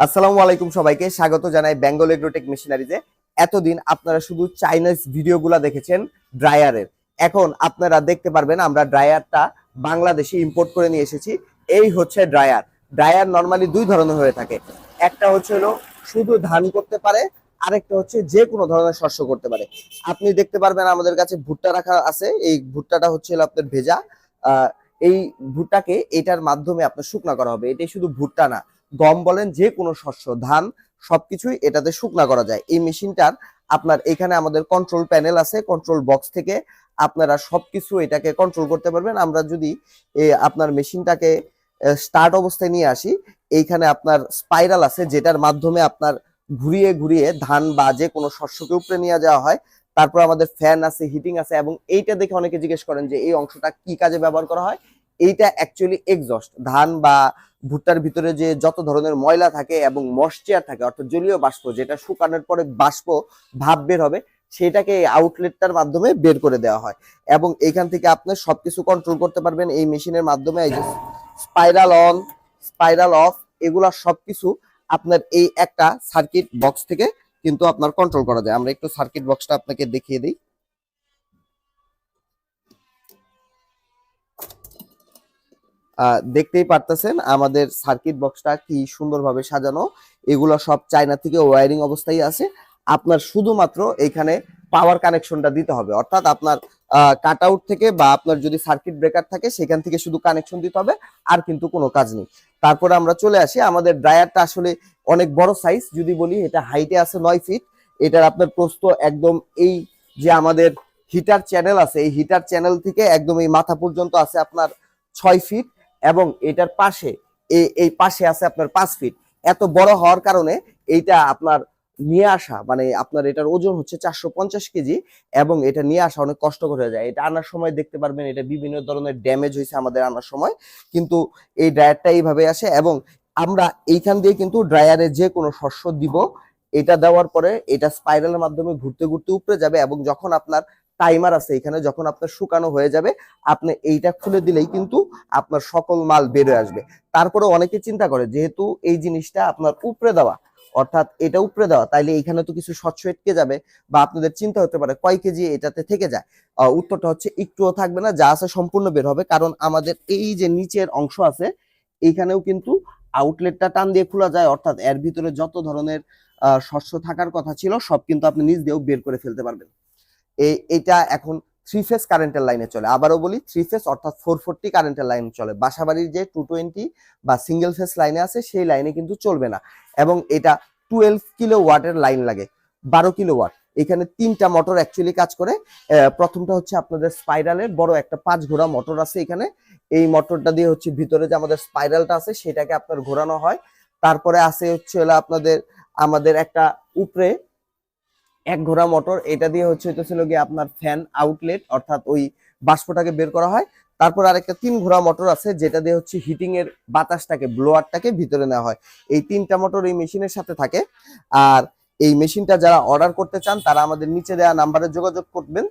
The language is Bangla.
আসসালামু আলাইকুম, সবাইকে স্বাগত জানাই বেঙ্গল এগ্রোটেক মেশিনারিজে। এতদিন আপনারা শুধু চাইনিজ ভিডিওগুলো দেখেছেন ড্রায়ারের। এখন আপনারা দেখতে পারবেন আমরা ড্রায়ারটা বাংলাদেশে ইম্পোর্ট করে নিয়ে এসেছি। এই হচ্ছে ড্রায়ার। ড্রায়ার নরমালি দুই ধরনের হয়ে থাকে। একটা হচ্ছে হলো শুধু ধান করতে পারে, আরেকটা হচ্ছে যে কোনো ধরনের শস্য করতে পারে। আপনি দেখতে পারবেন আমাদের কাছে ভুট্টা রাখা আছে। এই ভুট্টাটা হচ্ছে হলো আপনার ভেজা। আহ এই ভুট্টাকে এটার মাধ্যমে আপনার শুকনা করা হবে। এটাই শুধু ভুট্টা না, গম বলেন, যে কোনো শস্য, ধান, সবকিছুই এটাতে শুকনা করা যায়। এই মেশিনটার আপনার এখানে আমাদের কন্ট্রোল প্যানেল আছে। কন্ট্রোল বক্স থেকে আপনারা সবকিছু এটাকে কন্ট্রোল করতে পারবেন। আমরা যদি আপনার মেশিনটাকে স্টার্ট অবস্থায় নিয়ে আসি, এইখানে আপনার স্পাইরাল আছে যেটার মাধ্যমে আপনার ঘুরিয়ে ঘুরিয়ে ধান বা যে কোনো শস্যকে উপরে নিয়ে যাওয়া হয়। তারপর আমাদের ফ্যান আছে, হিটিং আছে, এবং এইটা দেখে অনেকে জিজ্ঞেস করেন যে এই অংশটা কি কাজে ব্যবহার করা হয়। এইটা অ্যাকচুয়ালি এক্সস্ট। ধান বা ভুট্টার ভিতরে যে যত ধরনের ময়লা থাকে এবং ময়েশ্চার থাকে, অর্থাৎ জলীয় বাষ্প, যেটা শুকানোর পরে বাষ্প ভাব বের হবে, সেটাকে এই আউটলেটটার মাধ্যমে বের করে দেওয়া হয়। এবং এইখান থেকে আপনি সবকিছু কন্ট্রোল করতে পারবেন এই মেশিনের মাধ্যমে। এই যে স্পাইরাল অন, স্পাইরাল অফ, এগুলা সবকিছু আপনার এই একটা সার্কিট বক্স থেকে কিন্তু আপনার কন্ট্রোল করা যায়। আমরা একটু সার্কিট বক্সটা আপনাকে দেখিয়ে দিই। দেখতেই পারতেছেন আমাদের সার্কিট বক্সটা কি সুন্দরভাবে সাজানো। এগুলো সব চায়না থেকে ওয়্যারিং অবস্থায় আছে। আপনার শুধুমাত্র এখানে পাওয়ার কানেকশনটা দিতে হবে, অর্থাৎ আপনার কাট আউট থেকে বা আপনার যদি সার্কিট ব্রেকার থাকে সেখান থেকে শুধু কানেকশন দিতে হবে, আর কিন্তু কোনো কাজ নেই। তারপরে আমরা চলে আসি, আমাদের ড্রায়ারটা আসলে অনেক বড় সাইজ। যদি বলি, এটা হাইটে আছে 9 ফিট। এটার আপনার প্রস্থ একদম এই যে আমাদের হিটার চ্যানেল আছে, এই হিটার চ্যানেল থেকে একদম এই মাথা পর্যন্ত আছে আপনার 6 ফিট। এবং এটার পাশে এই পাশে আছে আপনার 5 ফিট। এত বড় হওয়ার কারণে এইটা আপনার নিয়ে আসা, মানে আপনার এটার ওজন হচ্ছে 450 কেজি, এবং এটা নিয়ে আসা অনেক কষ্টকর হয়ে যায়। এটা আনার সময় দেখতে পারবেন এটা বিভিন্ন ধরনের ড্যামেজ হয়েছে আমাদের আনার সময়। কিন্তু এই ড্রায়ারটা এইভাবে আসে, এবং আমরা এইখান দিয়ে কিন্তু ড্রায়ারে যে কোনো শস্য দিব। এটা দেওয়ার পরে এটা স্পাইরালের মাধ্যমে ঘুরতে ঘুরতে উপরে যাবে, এবং যখন আপনার টাইমার আছে এখানে, যখন আপনার শুকানো হয়ে যাবে, আপনি এইটা খুলে দিলেই কিন্তু আপনার সকল মাল বেরোয় আসবে। তারপরে অনেকে চিন্তা করে যেহেতু এই জিনিসটা আপনার উপরে দেওয়া, অর্থাৎ এটা উপরে দেওয়া, তাইলে এখানে তো কিছু স্বচ্ছ এটকে যাবে, বা আপনাদের চিন্তা হতে পারে কয় কেজি এটাতে থেকে যায়। উত্তরটা হচ্ছে একটুও থাকবে না, যা আছে সম্পূর্ণ বের হবে। কারণ আমাদের এই যে নিচের অংশ আছে, এইখানেও কিন্তু আউটলেটটা টান দিয়ে খোলা যায়, অর্থাৎ এর ভিতরে যত ধরনের শস্য থাকার কথা ছিল সব কিন্তু আপনি নিজ দিয়েও বের করে ফেলতে পারবেন। এটা এখন 3 ফেজ কারেন্টের লাইনে চলে। আবারও বলি, 3 ফেজ অর্থাৎ 440 কারেন্টের লাইন চলে। বাসাবাড়ির যে 220 বা সিঙ্গেল ফেজ লাইনে আছে সেই লাইনে কিন্তু চলবে না। এবং এটা 12 কিলোওয়াটের লাইন লাগে, 12 কিলোওয়াট। এখানে 3টা মোটর অ্যাকচুয়ালি কাজ করে। প্রথমটা হচ্ছে আপনাদের স্পাইরালের বড় একটা 5 ঘোড়া মোটর আছে এখানে। এই মোটরটা দিয়ে হচ্ছে ভিতরে যে আমাদের স্পাইরালটা আছে সেটাকে আপনার ঘোরানো হয়। তারপরে আছে হচ্ছে আমাদের আমাদের একটা উপরে 1 ঘোড়া মোটর, এটা দিয়ে হচ্ছে গিয়ে আপনার ফ্যান আউটলেট, অর্থাৎ ওই বাষ্পটাকে বের করা হয়। তারপর আরেকটা 3 ঘোড়া মোটর আছে যেটা দিয়ে হচ্ছে হিটিং এর বাতাসটাকে, ব্লোয়ারটাকে ভিতরে নেওয়া হয়। এই 3টা মোটর এই মেশিনের সাথে থাকে। আর এই মেশিনটা যারা অর্ডার করতে চান তারা আমাদের নিচে দেওয়া নাম্বারে যোগাযোগ করবেন।